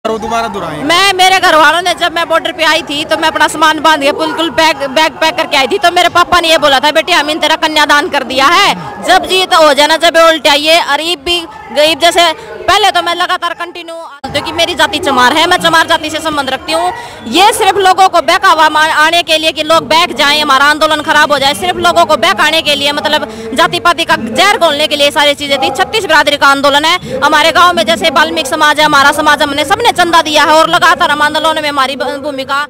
दोबारा दोहराएं। मैं मेरे घर वालों ने जब मैं बॉर्डर पे आई थी तो मैं अपना सामान बांध के बिल्कुल बैग पैक करके आई थी, तो मेरे पापा ने ये बोला था बेटी हमने तेरा कन्यादान कर दिया है, जब जीत हो जाए ना जब उल्टे आइए अरीब भी गरीब जैसे। पहले तो मैं लगातार कंटिन्यू क्योंकि मेरी जाति चमार है, मैं चमार जाति से संबंध रखती हूँ। ये सिर्फ लोगों को बहकावा आने के लिए कि लोग बहक जाएं, हमारा आंदोलन खराब हो जाए, सिर्फ लोगों को बहकाने के लिए, मतलब जाति पाति का जहर घोलने के लिए सारी चीजें थी। 36 बिरादरी का आंदोलन है हमारे गाँव में, जैसे वाल्मीकि समाज है, हमारा समाज, हमने सबने चंदा दिया है और लगातार हम आंदोलन में हमारी भूमिका।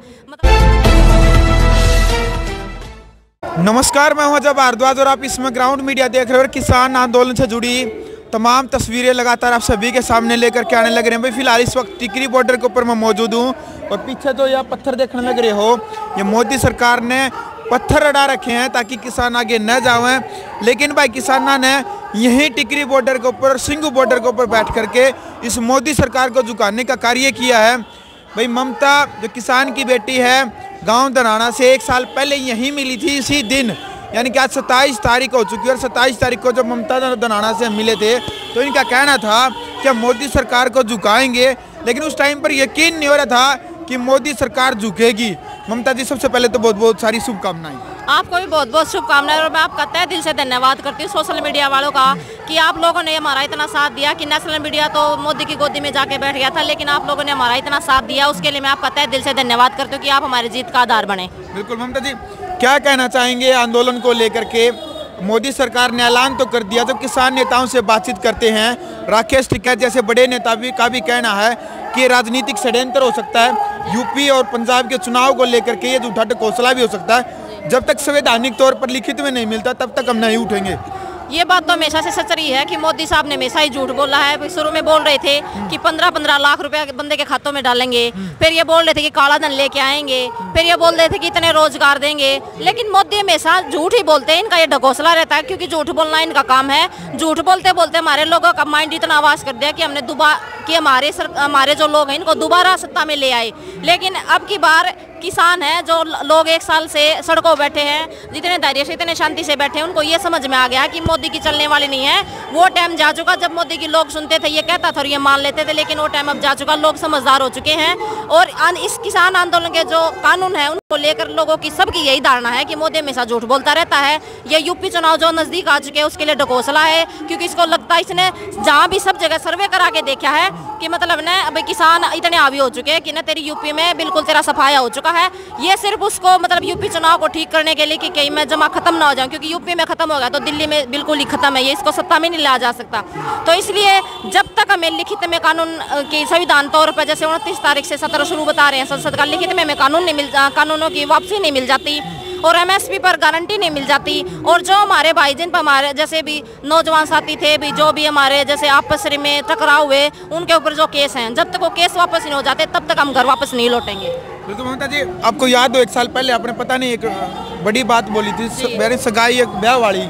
नमस्कार, मैं हूं अजय भारद्वाज और आप इसमें ग्राउंड मीडिया देख रहे हो। किसान आंदोलन से जुड़ी तमाम तस्वीरें लगातार आप सभी के सामने लेकर के आने लग रहे हैं। भाई फिलहाल इस वक्त टिकरी बॉर्डर के ऊपर मैं मौजूद हूं और पीछे जो यह पत्थर देखने लग रहे हो, ये मोदी सरकार ने पत्थर अड़ा रखे हैं ताकि किसान आगे न जाएं। लेकिन भाई किसाना ने यहीं टिकरी बॉर्डर के ऊपर, सिंघू बॉर्डर के ऊपर बैठ करके इस मोदी सरकार को झुकाने का कार्य किया है। भाई ममता जो किसान की बेटी है, गांव दनाना से 1 साल पहले यहीं मिली थी इसी दिन, यानी कि आज 27 तारीख हो चुकी है। और 27 तारीख को जब ममता दनाना से मिले थे तो इनका कहना था कि हम मोदी सरकार को झुकाएंगे, लेकिन उस टाइम पर यकीन नहीं हो रहा था कि मोदी सरकार झुकेगी। ममता जी, सबसे पहले तो बहुत बहुत सारी शुभकामनाएं। आपको भी बहुत बहुत शुभकामनाएं और मैं आपका तहे दिल से धन्यवाद करती हूँ सोशल मीडिया वालों का कि आप लोगों ने हमारा इतना साथ दिया कि नेशनल मीडिया तो मोदी की गोदी में जाके बैठ गया था, लेकिन आप लोगों ने हमारा इतना साथ दिया, उसके लिए मैं आपका तहे दिल से धन्यवाद करती हूँ कि आप हमारी जीत का आधार बने। बिल्कुल ममता जी, क्या कहना चाहेंगे आंदोलन को लेकर के? मोदी सरकार ने ऐलान तो कर दिया, जब किसान नेताओं से बातचीत करते हैं, राकेश टिकैत जैसे बड़े नेता का भी कहना है कि राजनीतिक षड्यंत्र हो सकता है। यूपी और पंजाब के चुनाव को लेकर के ये झूठा ढकोसला भी हो सकता है। जब तक संवैधानिक तौर पर लिखित में नहीं मिलता तब तक हम नहीं उठेंगे। ये बात तो हमेशा से सच रही है कि मोदी साहब ने हमेशा ही झूठ बोला है। शुरू में बोल रहे थे कि 15-15 लाख रुपया बंदे के खातों में डालेंगे, फिर ये बोल रहे थे कि काला धन लेके आएंगे, फिर ये बोल रहे थे कि इतने रोजगार देंगे, लेकिन मोदी हमेशा झूठ ही बोलते हैं। इनका ये ढकोसला रहता है क्योंकि झूठ बोलना इनका काम है। झूठ बोलते बोलते हमारे लोगों का माइंड इतना आवाज कर दिया कि हमने कि हमारे जो लोग हैं इनको दोबारा सत्ता में ले आए। लेकिन अब की बार किसान हैं जो लोग 1 साल से सड़कों बैठे हैं, जितने धैर्य से इतने शांति से बैठे हैं, उनको ये समझ में आ गया कि मोदी की चलने वाली नहीं है। वो टाइम जा चुका जब मोदी की लोग सुनते थे, ये कहता था और ये मान लेते थे, लेकिन वो टाइम अब जा चुका। लोग समझदार हो चुके हैं और इस किसान आंदोलन के जो कानून है उनको लेकर लोगों की सबकी यही धारणा है कि मोदी हमेशा झूठ बोलता रहता है। ये यूपी चुनाव जो नजदीक आ चुके हैं उसके लिए ढकोसला है, क्योंकि इसको लगता है इसने जहाँ भी सब जगह सर्वे करा के देखा है कि मतलब ना अभी किसान इतने हावी हो चुके हैं कि ना तेरी यूपी में बिल्कुल तेरा सफाया हो चुका है। ये सिर्फ उसको मतलब यूपी चुनाव को ठीक करने के लिए कि कहीं मैं जमा खत्म ना हो जाऊं, क्योंकि यूपी में खत्म हो गया तो दिल्ली में बिल्कुल ही खत्म है, ये इसको सत्ता में नहीं लाया जा सकता। तो इसलिए जब तक हमें लिखित में कानून की संविधान तौर पर, जैसे 29 तारीख से 17 शुरू बता रहे हैं संसद का, लिखित में हमें कानून नहीं मिल कानूनों की वापसी नहीं मिल जाती और एमएसपी पर गारंटी नहीं मिल जाती। और जो हमारे भाई जिन पर हमारे जैसे भी नौजवान साथी थे भी, जो भी हमारे जैसे आपस में टकराव हुए, उनके ऊपर जो केस हैं, जब तक वो केस वापस नहीं हो जाते तब तक हम घर वापस नहीं लौटेंगे। बिल्कुल ममता जी, आपको याद हो 1 साल पहले आपने पता नहीं एक बड़ी बात बोली थी, मेरी सगाई एक ब्याह वाली,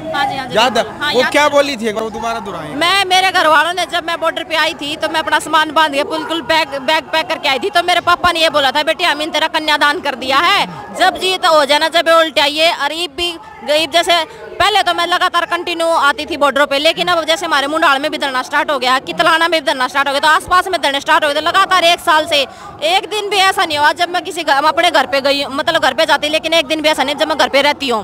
याद है? वो क्या बोली थी, दोबारा दोहराएं। मेरे घर वालों ने जब मैं बॉर्डर पे आई थी तो मैं अपना सामान बांध के बिल्कुल बैग पैक करके आई थी, तो मेरे पापा ने ये बोला था बेटी हमने तेरा कन्यादान कर दिया है, जब जीत हो जाए ना जब उल्टे आइए अरीब भी गरीब जैसे। पहले तो मैं लगातार कंटिन्यू आती थी बॉर्डर पे, लेकिन अब जैसे हमारे मुंडाल में भी धरना स्टार्ट हो गया, कितलाना में भी धरना स्टार्ट हो गया, तो आसपास में धरने स्टार्ट हो गए। तो लगातार 1 साल से एक दिन भी ऐसा नहीं हुआ जब मैं अपने घर पे गई, मतलब घर पे जाती, लेकिन एक दिन भी ऐसा नहीं जब मैं घर पे रहती हूँ।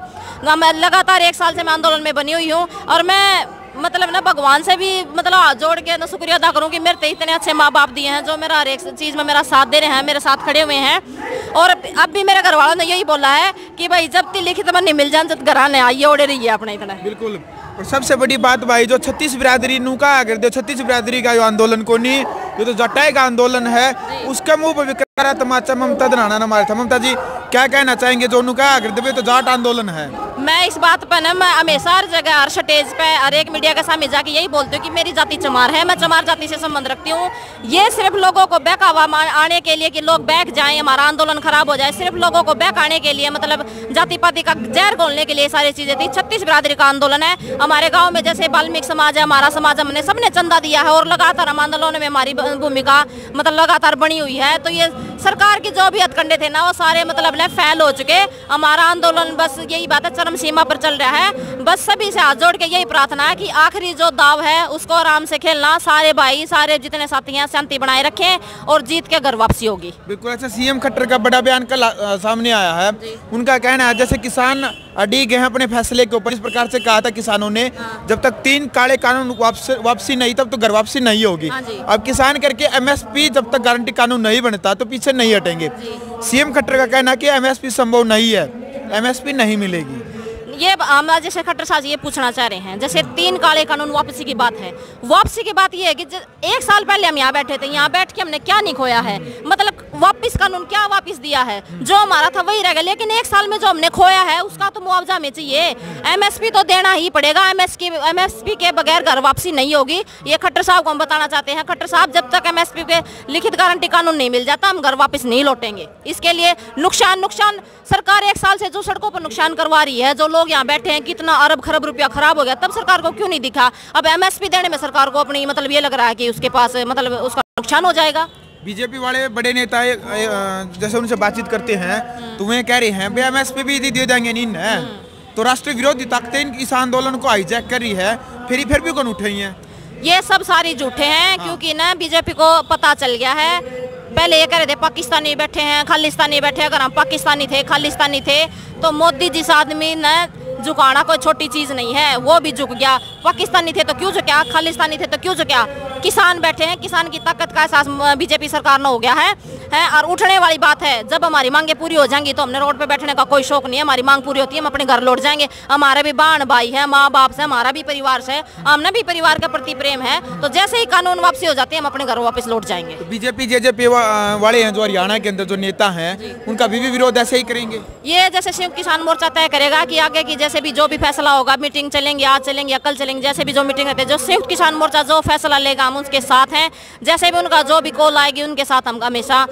मैं लगातार 1 साल से मैं आंदोलन में बनी हुई हूँ और मैं मतलब ना भगवान से भी मतलब हाथ जोड़ के ना शुक्रिया अदा करूँ कि मेरे तो इतने अच्छे माँ बाप दिए हैं जो मेरा हर एक चीज़ में मेरा साथ दे रहे हैं, मेरे साथ खड़े हुए हैं। और अब भी मेरे घर वालों ने यही बोला है कि भाई जब तक लिखित में नहीं मिल जाए जब घर आने आइए ओढ़े रहिए अपना इतना। बिल्कुल। और सबसे बड़ी बात भाई, जो 36 बिरादरी नू का अगर दो 36 बिरादरी का जो आंदोलन को नहीं, जो तो जटाई का आंदोलन है उसका मुंह पर विकरा तमाचा ममता दनाना न मारा था। ममता जी क्या कहना चाहेंगे, जो उनका अगर देवे तो जाट आंदोलन है? मैं इस बात पर ना मैं हमेशा हर जगह हर स्टेज पे हर एक मीडिया के सामने जाके यही बोलती हूँ कि मेरी जाति चमार है, मैं चमार जाति से संबंध रखती हूँ। ये सिर्फ लोगों को बहकावा आने के लिए कि लोग बहक जाएं, हमारा आंदोलन खराब हो जाए, सिर्फ लोगों को बहकाने के लिए, मतलब जाति पाति का जहर घोलने के लिए सारी चीजें थी। 36 बिरादरी का आंदोलन है हमारे गाँव में, जैसे वाल्मीकि समाज है, हमारा समाज, हमने सबने चंदा दिया है और लगातार हम आंदोलन में हमारी भूमिका मतलब लगातार बनी हुई है। तो ये सरकार की जो भी हथकंडे थे ना वो सारे मतलब ना फेल हो चुके। हमारा आंदोलन बस यही बात है, चरम सीमा पर चल रहा है। बस सभी से हाथ जोड़ के यही प्रार्थना है कि आखिरी जो दाव है उसको आराम से खेलना, सारे भाई सारे जितने साथी हैं शांति बनाए रखें और जीत के घर वापसी होगी। बिल्कुल। अच्छा, सीएम खट्टर का बड़ा बयान कल सामने आया है। उनका कहना है जैसे किसान अड़ी गए हैं अपने फैसले के ऊपर, इस प्रकार से कहा था किसानों ने जब तक 3 काले कानून वापसी नहीं तब तो घर वापसी नहीं होगी। अब किसान करके एमएसपी जब तक गारंटी कानून नहीं बनता तो पीछे नहीं हटेंगे। सीएम खट्टर का कहना है कि एमएसपी संभव नहीं है, एमएसपी नहीं मिलेगी। ये हम जैसे खट्टर साहब ये पूछना चाह रहे हैं, जैसे 3 काले कानून वापसी की बात है। वापसी की बात ये है कि 1 साल पहले हम यहाँ बैठे थे, यहाँ बैठ के हमने क्या नहीं खोया है, मतलब वापस कानून क्या वापस दिया है, जो हमारा था वही रह गया। लेकिन 1 साल में जो हमने खोया है उसका तो मुआवजा हमें चाहिए। एमएसपी तो देना ही पड़ेगा, एमएसपी के बगैर घर वापसी नहीं होगी। ये खट्टर साहब को हम बताना चाहते हैं। खट्टर साहब, जब तक एमएसपी पे लिखित गारंटी कानून नहीं मिल जाता हम घर वापस नहीं लौटेंगे। इसके लिए नुकसान सरकार 1 साल से जो सड़कों पर नुकसान करवा रही है, जो लोग यहाँ बैठे हैं, कितना अरब खरब रुपया खराब हो गया, तब सरकार को क्यों नहीं दिखा? अब एमएसपी देने में सरकार को अपनी मतलब ये लग रहा है कि उसके पास मतलब उसका नुकसान हो जाएगा। बीजेपी वाले बड़े नेता जैसे उनसे बातचीत करते हैं तो वे कह रहे हैं भाई एमएसपी भी दे देंगे नहीं है, तो राष्ट्रीय विरोधी ताकतें इस आंदोलन को हाईजैक कर रही है, फिर भी कौन उठे हैं? ये सब सारी झूठे हैं। क्योंकि ना बीजेपी को पता चल गया है, पहले ये कह रहे थे पाकिस्तानी बैठे हैं, खालिस्तानी बैठे। अगर हम पाकिस्तानी थे, खालिस्तानी थे तो मोदी जिस आदमी ने झुकाना कोई छोटी चीज नहीं है, वो भी झुक गया। पाकिस्तानी थे तो क्यों झुका, खालिस्तानी थे तो क्यों झुका? किसान बैठे हैं, किसान की ताकत का एहसास बीजेपी सरकार ने हो गया है। और उठने वाली बात है, जब हमारी मांगे पूरी हो जाएंगी तो हमने रोड पे बैठने का कोई शौक नहीं है। हमारी मांग पूरी होती है हम अपने घर लौट जाएंगे। हमारे भी बहन भाई है, माँ बाप से, हमारा भी परिवार से, हमने भी परिवार के प्रति प्रेम है। तो जैसे ही कानून वापसी हो जाती है हम अपने घर वापस लौट जाएंगे। तो बीजेपी जेजेपी वाले हैं जो हरियाणा के अंदर जो नेता हैं, उनका भी विरोध ऐसे ही करेंगे। ये जैसे संयुक्त किसान मोर्चा तय करेगा कि आगे की जैसे भी जो भी फैसला होगा, मीटिंग चलेंगे, आज चलेंगे या कल चलेंगे, जैसे भी जो मीटिंग रहती है, जो संयुक्त किसान मोर्चा जो फैसला लेगा हम उसके साथ हैं। जैसे भी उनका जो भी कॉल आएगी उनके साथ हम हमेशा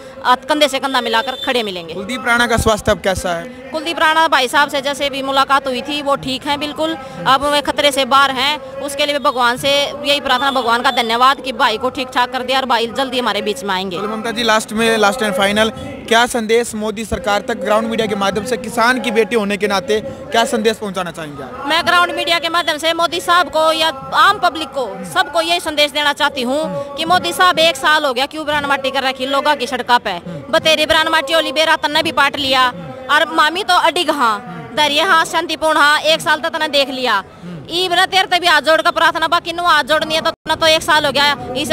कंधे से कंधा मिलाकर खड़े मिलेंगे। कुलदीप राणा का स्वास्थ्य अब कैसा है? कुलदीप राणा भाई साहब से जैसे भी मुलाकात हुई थी वो ठीक है बिल्कुल। अब वे खतरे से बाहर हैं, उसके लिए भगवान से यही प्रार्थना, भगवान का धन्यवाद कि भाई को ठीक ठाक कर दिया और भाई जल्दी हमारे बीच में आएंगे। ममता जी, लास्ट एंड फाइनल क्या संदेश मोदी सरकार तक ग्राउंड मीडिया के माध्यम से किसान की बेटी होने के नाते क्या संदेश पहुंचाना चाहेंगे? मैं ग्राउंड मीडिया के माध्यम से मोदी साहब को या आम पब्लिक को सबको यही संदेश देना चाहती हूँ कि मोदी साहब 1 साल हो गया क्यों ब्रान माटी कर रखी लोगों की सड़का पे, बतेरी ब्रान माटी ओली बेरा तन्ने भी पाट लिया और मामी तो अडिग हाँ दरिए हाँ शांतिपूर्ण हाँ 1 साल तक तने देख लिया। ई बरा तेर तभी हाथ जोड़ का प्रार्थना, बाकी नु हाथ जोड़नी है तो 1 साल हो गया, इस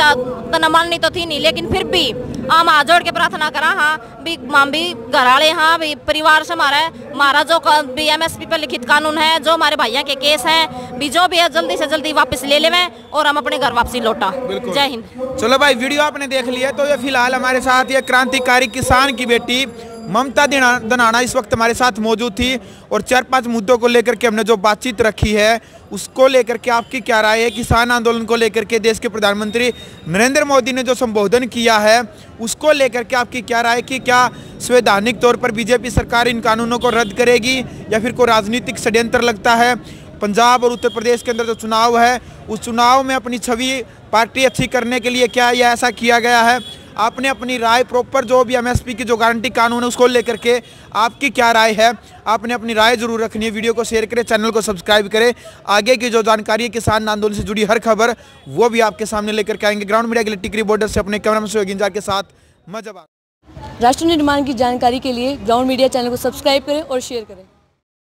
तना माननी तो थी नहीं, लेकिन फिर भी हम हाथ जोड़ के प्रार्थना करा हाँ भी माम भी घर वाले हाँ भी परिवार से हमारा जो भी एमएसपी पर लिखित कानून है, जो हमारे भैया के केस हैं भी जो भी है जल्दी से जल्दी वापस ले लें और हम अपने घर वापसी लौटा। जय हिंद। चलो भाई, वीडियो आपने देख लिया। तो ये फिलहाल हमारे साथ ये क्रांतिकारी किसान की बेटी ममता दनाना इस वक्त हमारे साथ मौजूद थी और 4-5 मुद्दों को लेकर के हमने जो बातचीत रखी है उसको लेकर के आपकी क्या राय है? किसान आंदोलन को लेकर के देश के प्रधानमंत्री नरेंद्र मोदी ने जो संबोधन किया है उसको लेकर के आपकी क्या राय कि क्या संवैधानिक तौर पर बीजेपी सरकार इन कानूनों को रद्द करेगी या फिर कोई राजनीतिक षड्यंत्र लगता है? पंजाब और उत्तर प्रदेश के अंदर जो चुनाव है उस चुनाव में अपनी छवि पार्टी अच्छी करने के लिए क्या यह ऐसा किया गया है? आपने अपनी राय प्रॉपर जो भी एमएसपी की जो गारंटी कानून है उसको लेकर के आपकी क्या राय है? आपने अपनी राय जरूर रखनी है। वीडियो को शेयर करें, चैनल को सब्सक्राइब करें। आगे की जो जानकारी है किसान आंदोलन से जुड़ी हर खबर वो भी आपके सामने लेकर के आएंगे। ग्राउंड मीडिया के लिए टिकरी बॉर्डर से अपने कैमरामैन सुयोगिंजा के साथ मजबा। राष्ट्र निर्माण की जानकारी के लिए ग्राउंड मीडिया चैनल को सब्सक्राइब करें और शेयर करें।